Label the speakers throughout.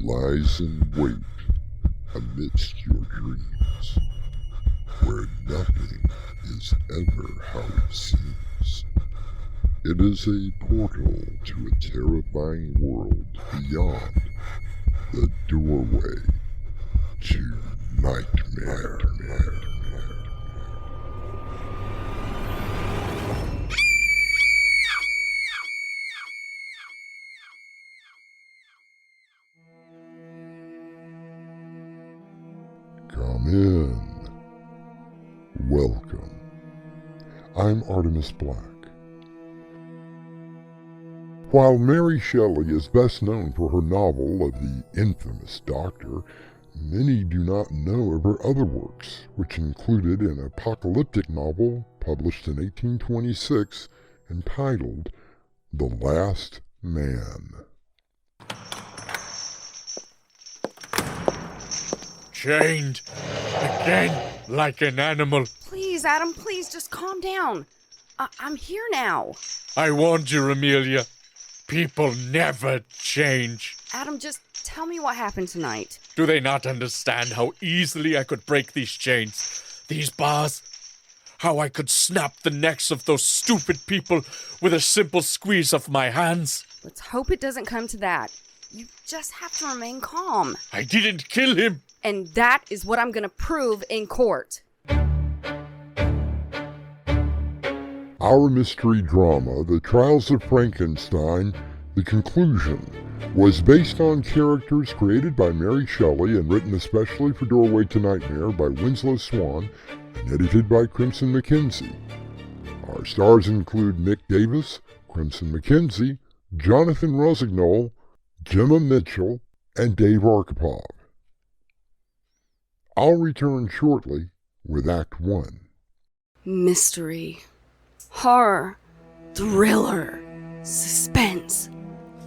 Speaker 1: lies in wait amidst your dreams, where nothing is ever how it seems. It is a portal to a terrifying world beyond the doorway to nightmare. Come in. Welcome. I'm Artemis Black. While Mary Shelley is best known for her novel of the infamous Doctor, many do not know of her other works, which included an apocalyptic novel published in 1826 entitled The Last Man.
Speaker 2: Chained again like an animal.
Speaker 3: Please, Adam, please just calm down. I'm here now.
Speaker 2: I warned you, Amelia. People never change.
Speaker 3: Adam, just tell me what happened tonight.
Speaker 2: Do they not understand how easily I could break these chains, these bars? How I could snap the necks of those stupid people with a simple squeeze of my hands?
Speaker 3: Let's hope it doesn't come to that. You just have to remain calm.
Speaker 2: I didn't kill him.
Speaker 3: And that is what I'm going to prove in court.
Speaker 1: Our mystery drama, The Trials of Frankenstein, The Conclusion, was based on characters created by Mary Shelley and written especially for Doorway to Nightmare by Winslow Swan and edited by Crimson McKenzie. Our stars include Mick Davis, Crimson McKenzie, Jonathan Rossignol, Gemma Mitchell, and Dave Arkhipov. I'll return shortly with Act 1.
Speaker 3: Mystery, horror, thriller, suspense.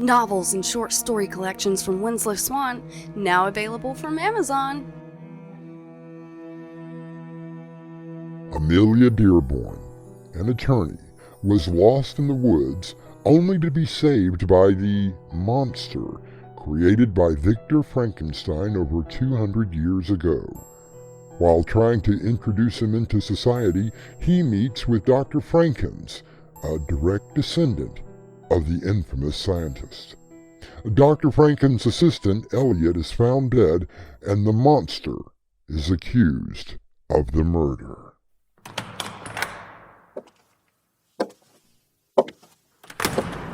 Speaker 3: Novels and short story collections from Winslow Swan, now available from Amazon.
Speaker 1: Amelia Dearborn, an attorney, was lost in the woods only to be saved by the monster created by Victor Frankenstein over 200 years ago. While trying to introduce him into society, he meets with Dr. Frankens, a direct descendant of the infamous scientist. Dr. Franken's assistant, Elliot, is found dead, and the monster is accused of the murder.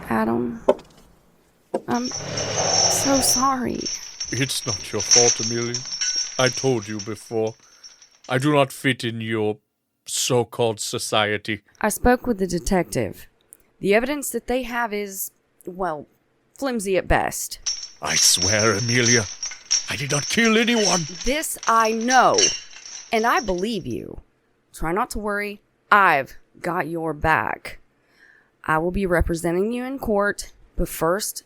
Speaker 3: Adam, I'm so sorry.
Speaker 2: It's not your fault, Amelia. I told you before. I do not fit in your so-called society.
Speaker 3: I spoke with the detective. The evidence that they have is, well, flimsy at best.
Speaker 2: I swear, Amelia, I did not kill anyone.
Speaker 3: This I know, and I believe you. Try not to worry. I've got your back. I will be representing you in court, but first,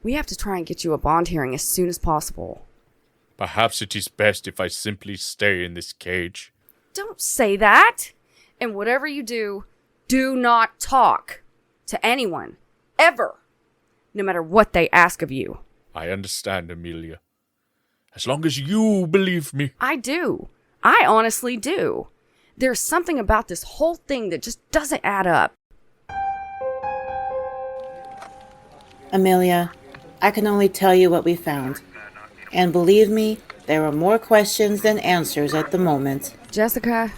Speaker 3: we have to try and get you a bond hearing as soon as possible.
Speaker 2: Perhaps it is best if I simply stay in this cage.
Speaker 3: Don't say that! And whatever you do, do not talk to anyone, ever, no matter what they ask of you.
Speaker 2: I understand, Amelia. As long as you believe me.
Speaker 3: I do. I honestly do. There's something about this whole thing that just doesn't add up.
Speaker 4: Amelia, I can only tell you what we found. And believe me, there are more questions than answers at the moment.
Speaker 3: Jessica,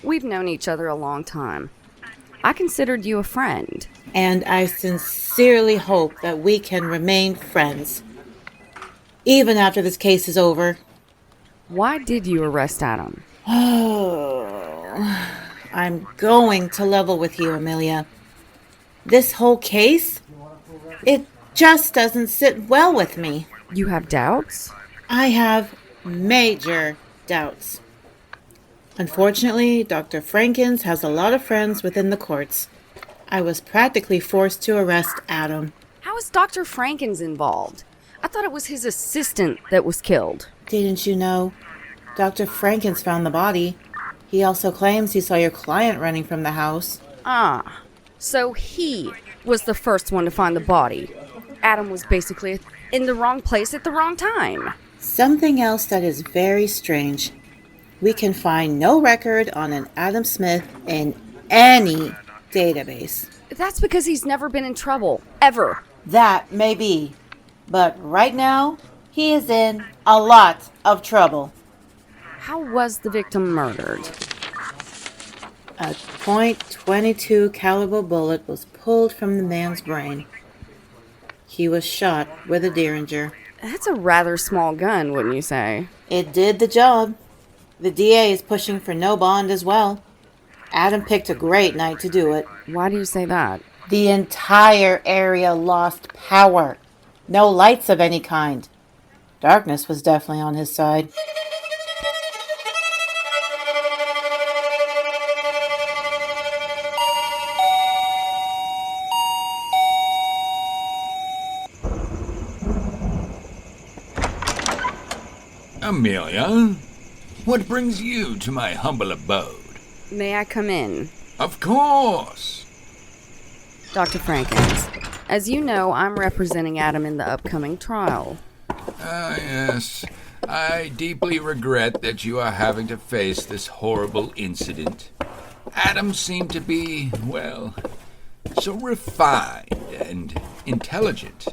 Speaker 3: we've known each other a long time. I considered you a friend.
Speaker 4: And I sincerely hope that we can remain friends. Even after this case is over.
Speaker 3: Why did you arrest Adam?
Speaker 4: Oh, I'm going to level with you, Amelia. This whole case, it just doesn't sit well with me.
Speaker 3: You have doubts?
Speaker 4: I have major doubts. Unfortunately, Dr. Frankens has a lot of friends within the courts. I was practically forced to arrest Adam.
Speaker 3: How is Dr. Frankens involved? I thought it was his assistant that was killed.
Speaker 4: Didn't you know? Dr. Frankens found the body. He also claims he saw your client running from the house.
Speaker 3: Ah, So he was the first one to find the body. Adam was basically in the wrong place at the wrong time.
Speaker 4: Something else that is very strange. We can find no record on an Adam Smith in any database.
Speaker 3: That's because he's never been in trouble, ever.
Speaker 4: That may be. But right now, he is in a lot of trouble.
Speaker 3: How was the victim murdered?
Speaker 4: A .22 caliber bullet was pulled from the man's brain. He was shot with a Derringer.
Speaker 3: That's a rather small gun, wouldn't you say?
Speaker 4: It did the job. The DA is pushing for no bond as well. Adam picked a great night to do it.
Speaker 3: Why do you say that?
Speaker 4: The entire area lost power. No lights of any kind. Darkness was definitely on his side.
Speaker 5: Amelia, what brings you to my humble abode?
Speaker 3: May I come in?
Speaker 5: Of course.
Speaker 3: Dr. Frankens, as you know, I'm representing Adam in the upcoming trial.
Speaker 5: Yes. I deeply regret that you are having to face this horrible incident. Adam seemed to be, well, so refined and intelligent.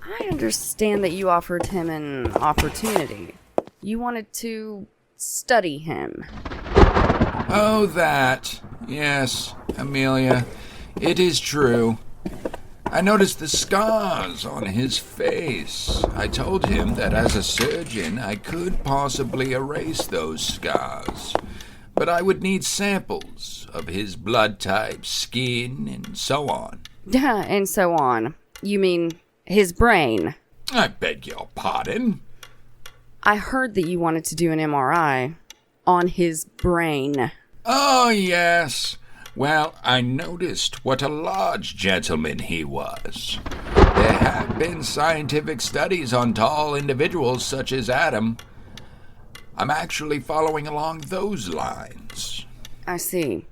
Speaker 3: I understand that you offered him an opportunity. You wanted to study him.
Speaker 5: Oh, that. Yes, Amelia. It is true. I noticed the scars on his face. I told him that as a surgeon, I could possibly erase those scars. But I would need samples of his blood type, skin, and so on.
Speaker 3: And so on. You mean his brain?
Speaker 5: I beg your pardon?
Speaker 3: I heard that you wanted to do an MRI on his brain.
Speaker 5: Oh, yes. Well, I noticed what a large gentleman he was. There have been scientific studies on tall individuals such as Adam. I'm actually following along those lines.
Speaker 3: I see.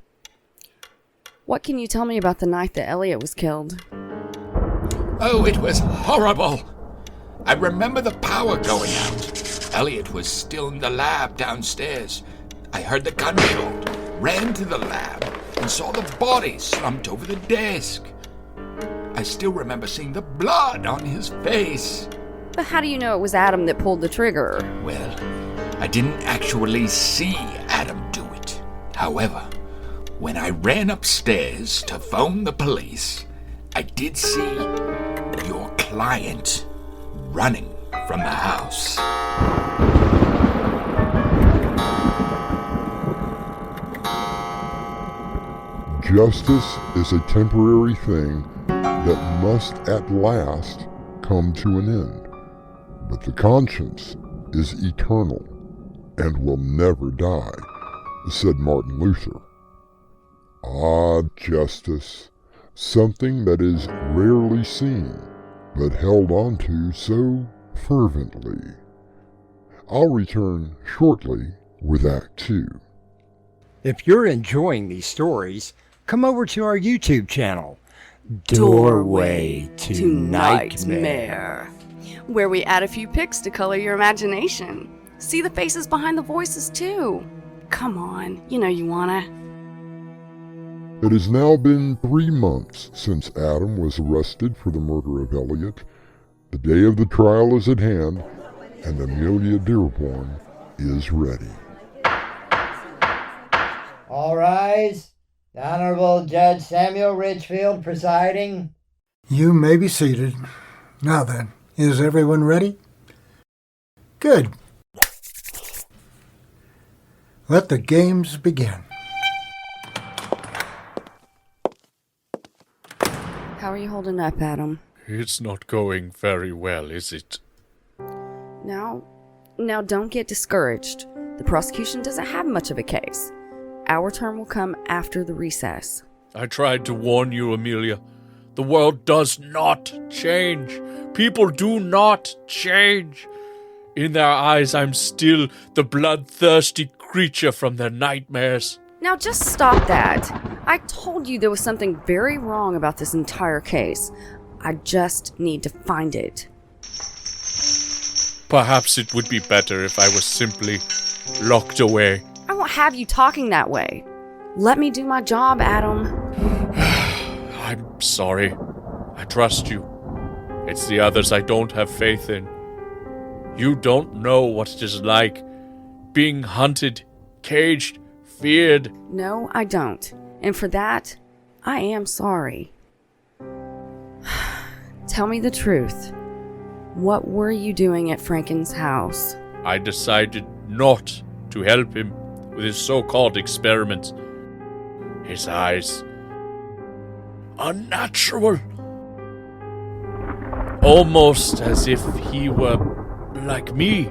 Speaker 3: What can you tell me about the night that Elliot was killed?
Speaker 5: Oh, it was horrible. I remember the power going out. Elliot was still in the lab downstairs. I heard the gunshot, ran to the lab, and saw the body slumped over the desk. I still remember seeing the blood on his face.
Speaker 3: But how do you know it was Adam that pulled the trigger?
Speaker 5: Well, I didn't actually see Adam do it. However, when I ran upstairs to phone the police, I did see your client running from the house.
Speaker 1: Justice is a temporary thing that must at last come to an end. But the conscience is eternal and will never die, said Martin Luther. Ah, justice, something that is rarely seen, but held on to so fervently. I'll return shortly with Act 2.
Speaker 6: If you're enjoying these stories, come over to our YouTube channel, Doorway to Nightmare,
Speaker 3: where we add a few pics to color your imagination. See the faces behind the voices, too. Come on, you know you wanna.
Speaker 1: It has now been 3 months since Adam was arrested for the murder of Elliot. The day of the trial is at hand, and Amelia Dearborn is ready.
Speaker 7: All rise. The Honorable Judge Samuel Ridgefield presiding.
Speaker 8: You may be seated. Now then, is everyone ready? Good. Let the games begin.
Speaker 3: How are you holding up, Adam?
Speaker 2: It's not going very well, is it?
Speaker 3: Now don't get discouraged. The prosecution doesn't have much of a case. Our turn will come after the recess.
Speaker 2: I tried to warn you, Amelia. The world does not change. People do not change. In their eyes, I'm still the bloodthirsty creature from their nightmares.
Speaker 3: Now just stop that. I told you there was something very wrong about this entire case. I just need to find it.
Speaker 2: Perhaps it would be better if I was simply locked away.
Speaker 3: I won't have you talking that way. Let me do my job, Adam.
Speaker 2: I'm sorry. I trust you. It's the others I don't have faith in. You don't know what it is like being hunted, caged, feared.
Speaker 3: No, I don't. And for that, I am sorry. Tell me the truth. What were you doing at Franken's house?
Speaker 2: I decided not to help him with his so-called experiments. His eyes. Unnatural. Almost as if he were like me.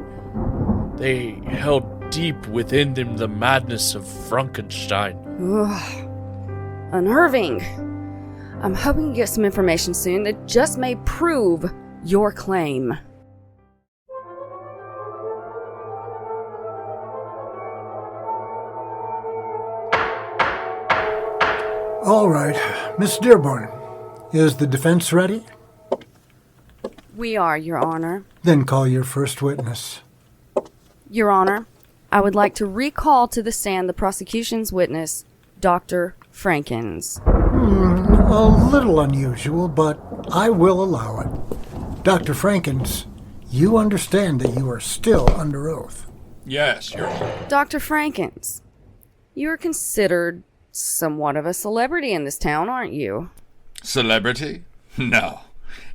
Speaker 2: They held deep within them the madness of Frankenstein.
Speaker 3: Ugh. Unnerving. I'm hoping to get some information soon that just may prove your claim.
Speaker 8: All right, Miss Dearborn, is the defense ready?
Speaker 3: We are, Your Honor.
Speaker 8: Then call your first witness.
Speaker 3: Your Honor, I would like to recall to the stand the prosecution's witness, Dr. Frankens.
Speaker 8: A little unusual, but I will allow it. Dr. Frankens, you understand that you are still under oath.
Speaker 5: Yes, Your Honor.
Speaker 3: Dr. Frankens, you are considered somewhat of a celebrity in this town, aren't you?
Speaker 5: Celebrity? No.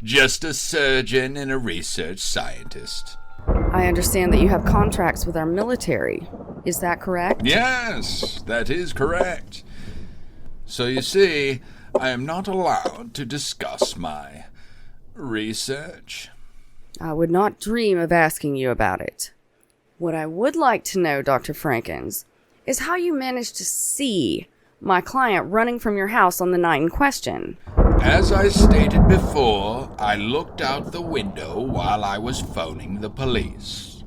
Speaker 5: Just a surgeon and a research scientist.
Speaker 3: I understand that you have contracts with our military. Is that correct?
Speaker 5: Yes, that is correct. So you see, I am not allowed to discuss my research.
Speaker 3: I would not dream of asking you about it. What I would like to know, Dr. Frankens, is how you managed to see my client running from your house on the night in question.
Speaker 5: As I stated before, I looked out the window while I was phoning the police.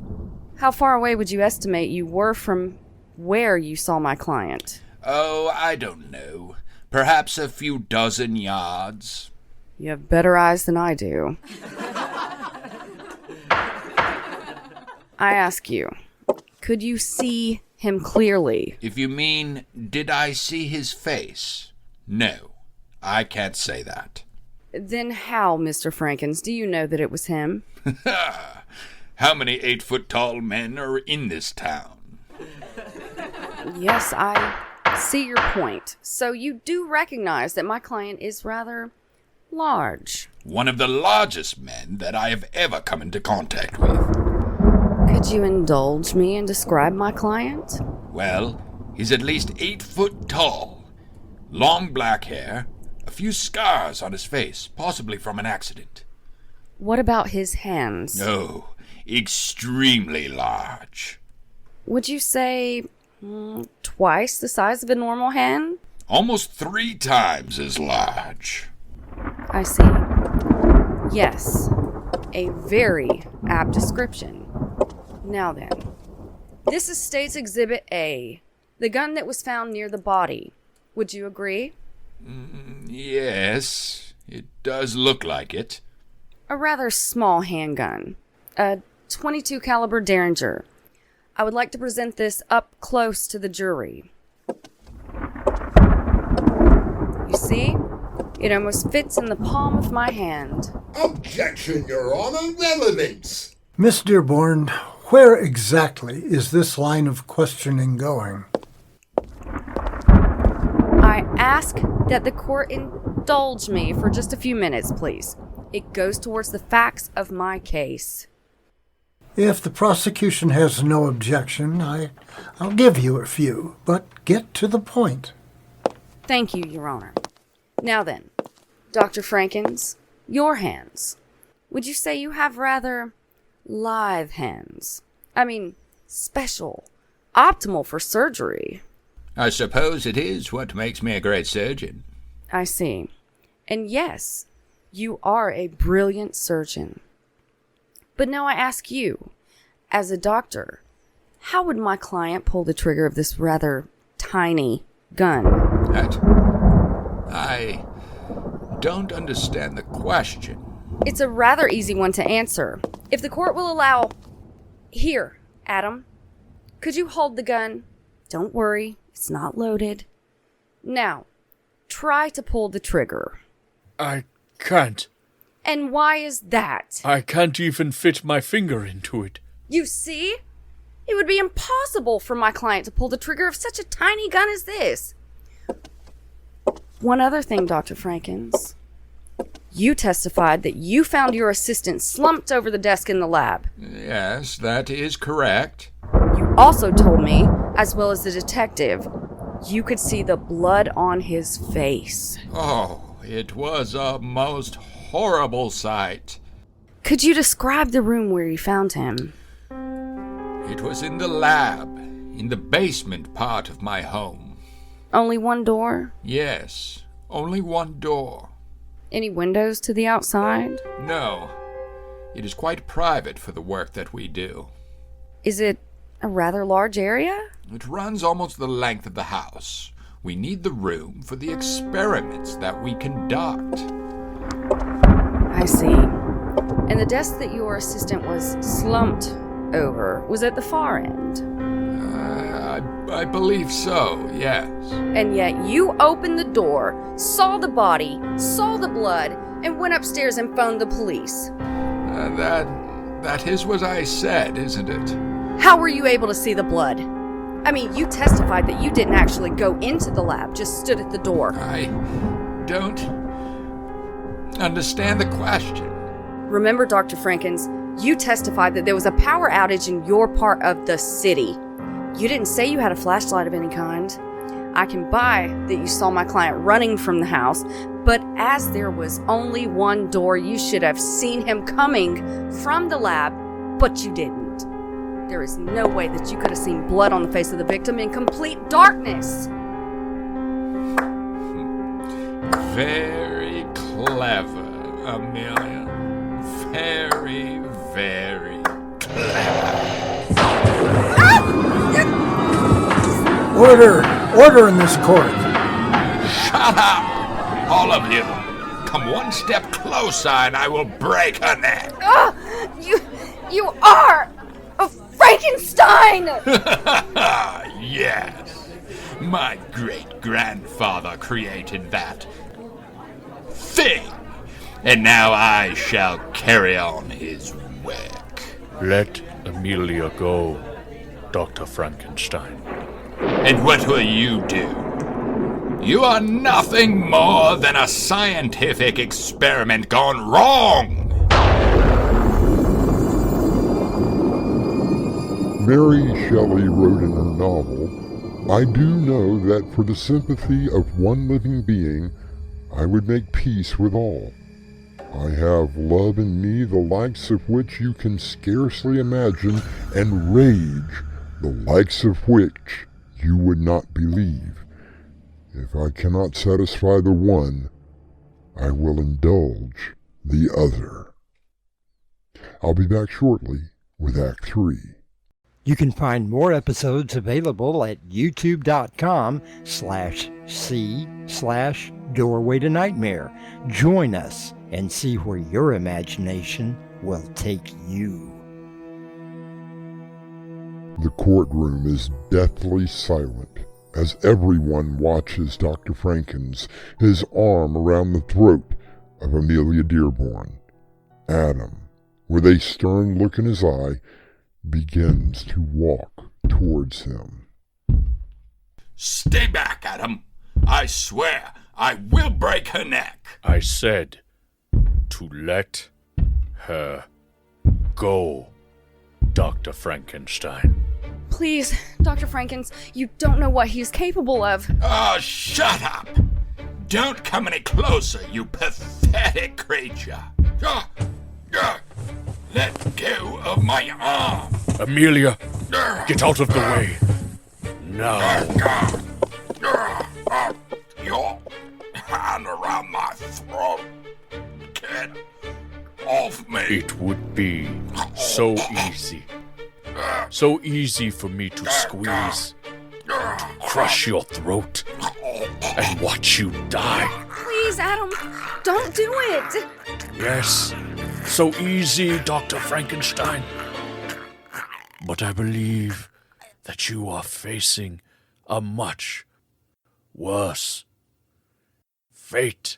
Speaker 3: How far away would you estimate you were from where you saw my client?
Speaker 5: Oh, I don't know. Perhaps a few dozen yards.
Speaker 3: You have better eyes than I do. I ask you, could you see him clearly?
Speaker 5: If you mean, did I see his face? No, I can't say that.
Speaker 3: Then how, Mr. Frankens, do you know that it was him?
Speaker 5: How many 8-foot-tall men are in this town?
Speaker 3: Yes, I see your point. So you do recognize that my client is rather large.
Speaker 5: One of the largest men that I have ever come into contact with.
Speaker 3: Could you indulge me and describe my client?
Speaker 5: Well, he's at least 8 foot tall. Long black hair, a few scars on his face, possibly from an accident.
Speaker 3: What about his hands?
Speaker 5: No, extremely large.
Speaker 3: Would you say twice the size of a normal hand?
Speaker 5: Almost 3 times as large.
Speaker 3: I see. Yes, a very apt description. Now then, this is State's Exhibit A, the gun that was found near the body. Would you agree?
Speaker 5: Yes, it does look like it.
Speaker 3: A rather small handgun, a .22 caliber Derringer. I would like to present this up close to the jury. You see? It almost fits in the palm of my hand.
Speaker 9: Objection, Your Honor. Relevance.
Speaker 8: Miss Dearborn, where exactly is this line of questioning going?
Speaker 3: I ask that the court indulge me for just a few minutes, please. It goes towards the facts of my case.
Speaker 8: If the prosecution has no objection, I'll give you a few, but get to the point.
Speaker 3: Thank you, Your Honor. Now then, Dr. Frankens, your hands. Would you say you have rather live hands? I mean, special, optimal for surgery.
Speaker 5: I suppose it is what makes me a great surgeon.
Speaker 3: I see. And yes, you are a brilliant surgeon. But now I ask you, as a doctor, how would my client pull the trigger of this rather tiny gun?
Speaker 5: I don't understand the question.
Speaker 3: It's a rather easy one to answer. If the court will allow... Here, Adam. Could you hold the gun? Don't worry, it's not loaded. Now, try to pull the trigger.
Speaker 2: I can't.
Speaker 3: And why is that?
Speaker 2: I can't even fit my finger into it.
Speaker 3: You see? It would be impossible for my client to pull the trigger of such a tiny gun as this. One other thing, Dr. Frankens. You testified that you found your assistant slumped over the desk in the lab.
Speaker 5: Yes, that is correct.
Speaker 3: You also told me, as well as the detective, you could see the blood on his face.
Speaker 5: Oh, it was a most horrible sight.
Speaker 3: Could you describe the room where you found him?
Speaker 5: It was in the lab, in the basement part of my home.
Speaker 3: Only one door?
Speaker 5: Yes, only one door.
Speaker 3: Any windows to the outside?
Speaker 5: No, it is quite private for the work that we do.
Speaker 3: Is it a rather large area?
Speaker 5: It runs almost the length of the house. We need the room for the experiments that we conduct.
Speaker 3: I see. And the desk that your assistant was slumped over was at the far end?
Speaker 5: I believe so, yes.
Speaker 3: And yet you opened the door, saw the body, saw the blood, and went upstairs and phoned the police.
Speaker 5: That is what I said, isn't it?
Speaker 3: How were you able to see the blood? I mean, you testified that you didn't actually go into the lab, just stood at the door.
Speaker 5: I don't understand the question.
Speaker 3: Remember, Dr. Frankens, you testified that there was a power outage in your part of the city. You didn't say you had a flashlight of any kind. I can buy that you saw my client running from the house, but as there was only one door, you should have seen him coming from the lab, but you didn't. There is no way that you could have seen blood on the face of the victim in complete darkness.
Speaker 5: Very clever, Amelia. Very, very clever.
Speaker 8: Order in this court.
Speaker 5: Shut up, all of you. Come one step closer and I will break her neck.
Speaker 3: You are a Frankenstein!
Speaker 5: Yes, my great-grandfather created that thing, and now I shall carry on his work.
Speaker 2: Let Amelia go, Dr. Frankenstein.
Speaker 5: And what will you do? You are nothing more than a scientific experiment gone wrong!
Speaker 1: Mary Shelley wrote in her novel, "I do know that for the sympathy of one living being, I would make peace with all. I have love in me the likes of which you can scarcely imagine, and rage the likes of which you would not believe. If I cannot satisfy the one, I will indulge the other." I'll be back shortly with Act 3.
Speaker 6: You can find more episodes available at youtube.com/c/Doorway to Nightmare. Join us and see where your imagination will take you.
Speaker 1: The courtroom is deathly silent as everyone watches Dr. Frankens, his arm around the throat of Amelia Dearborn. Adam, with a stern look in his eye, begins to walk towards him.
Speaker 5: Stay back, Adam. I swear I will break her neck.
Speaker 2: I said to let her go, Dr. Frankenstein.
Speaker 3: Please, Dr. Frankens, you don't know what he's capable of.
Speaker 5: Oh, shut up! Don't come any closer, you pathetic creature. Let go of my arm.
Speaker 2: Amelia, get out of the way. Now.
Speaker 5: Your hand around my throat. Get off me.
Speaker 2: It would be so easy. So easy for me to squeeze, to crush your throat and watch you die.
Speaker 3: Please, Adam, don't do it.
Speaker 2: Yes, so easy, Dr. Frankenstein. But I believe that you are facing a much worse fate.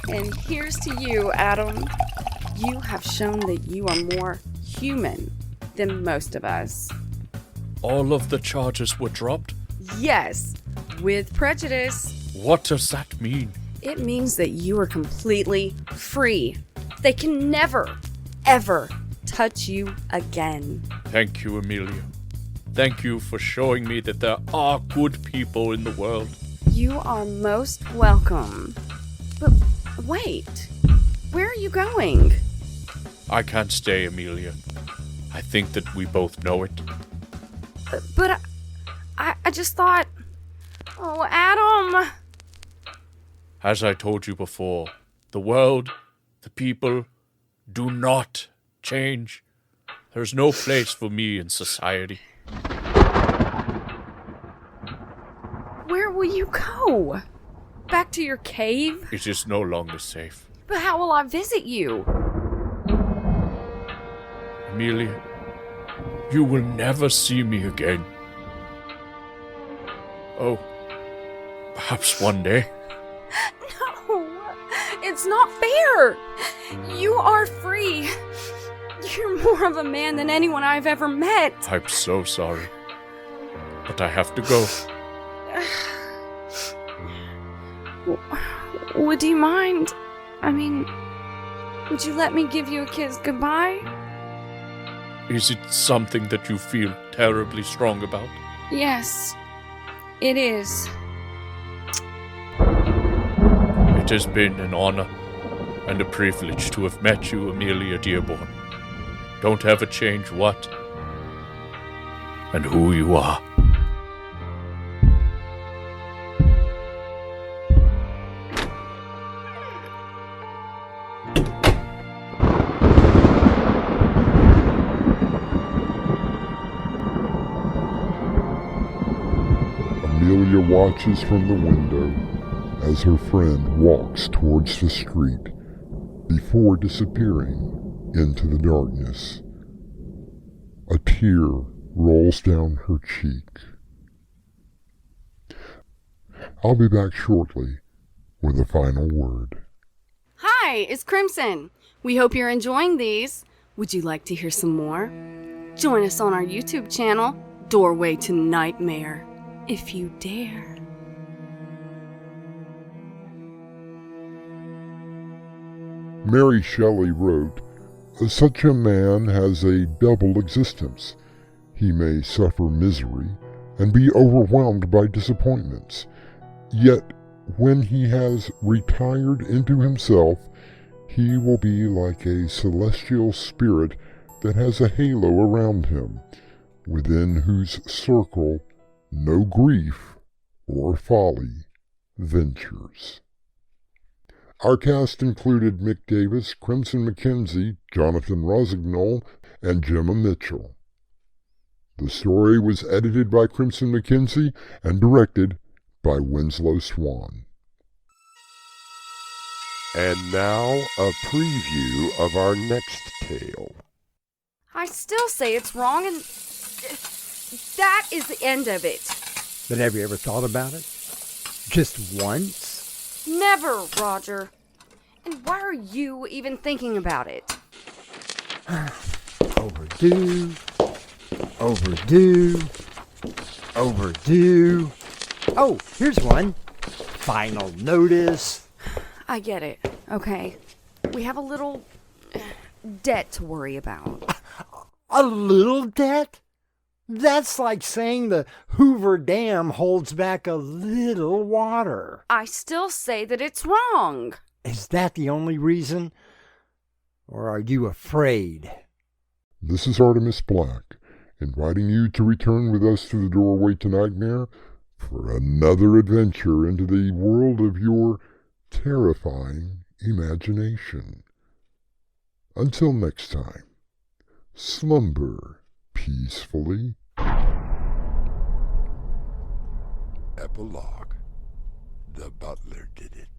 Speaker 3: And here's to you, Adam. You have shown that you are more human than most of us.
Speaker 2: All of the charges were dropped?
Speaker 3: Yes, with prejudice.
Speaker 2: What does that mean?
Speaker 3: It means that you are completely free. They can never, ever touch you again.
Speaker 2: Thank you, Amelia. Thank you for showing me that there are good people in the world.
Speaker 3: You are most welcome. But wait, where are you going?
Speaker 2: I can't stay, Amelia. I think that we both know it.
Speaker 3: But I just thought... Oh, Adam!
Speaker 2: As I told you before, the world, the people, do not change. There's no place for me in society.
Speaker 3: Where will you go? Back to your cave?
Speaker 2: It is no longer safe.
Speaker 3: But how will I visit you?
Speaker 2: Amelia, you will never see me again. Oh, perhaps one day.
Speaker 3: No, it's not fair. You are free. You're more of a man than anyone I've ever met.
Speaker 2: I'm so sorry, but I have to go.
Speaker 3: Would you mind? I mean, would you let me give you a kiss goodbye?
Speaker 2: Is it something that you feel terribly strong about?
Speaker 3: Yes, it is.
Speaker 2: It has been an honor and a privilege to have met you, Amelia Dearborn. Don't ever change what and who you are.
Speaker 1: Amelia watches from the window as her friend walks towards the street before disappearing into the darkness. A tear rolls down her cheek. I'll be back shortly with a final word.
Speaker 3: Hi, it's Crimson. We hope you're enjoying these. Would you like to hear some more? Join us on our YouTube channel, Doorway to Nightmare, if you dare.
Speaker 1: Mary Shelley wrote, "Such a man has a double existence. He may suffer misery and be overwhelmed by disappointments. Yet, when he has retired into himself, he will be like a celestial spirit that has a halo around him, within whose circle no grief or folly ventures." Our cast included Mick Davis, Crimson McKenzie, Jonathan Rosignol, and Gemma Mitchell. The story was edited by Crimson McKenzie and directed by Winslow Swan. And now, a preview of our next tale.
Speaker 3: I still say it's wrong, and that is the end of it.
Speaker 6: But have you ever thought about it? Just once?
Speaker 3: Never, Roger. And why are you even thinking about it?
Speaker 6: Overdue. Overdue. Overdue. Oh, here's one. Final notice.
Speaker 3: I get it. Okay. We have a little debt to worry about.
Speaker 6: A little debt? That's like saying the Hoover Dam holds back a little water.
Speaker 3: I still say that it's wrong.
Speaker 6: Is that the only reason? Or are you afraid?
Speaker 1: This is Artemis Black, inviting you to return with us to the doorway to Nightmare for another adventure into the world of your terrifying imagination. Until next time, slumber peacefully.
Speaker 9: Epilogue. The butler did it.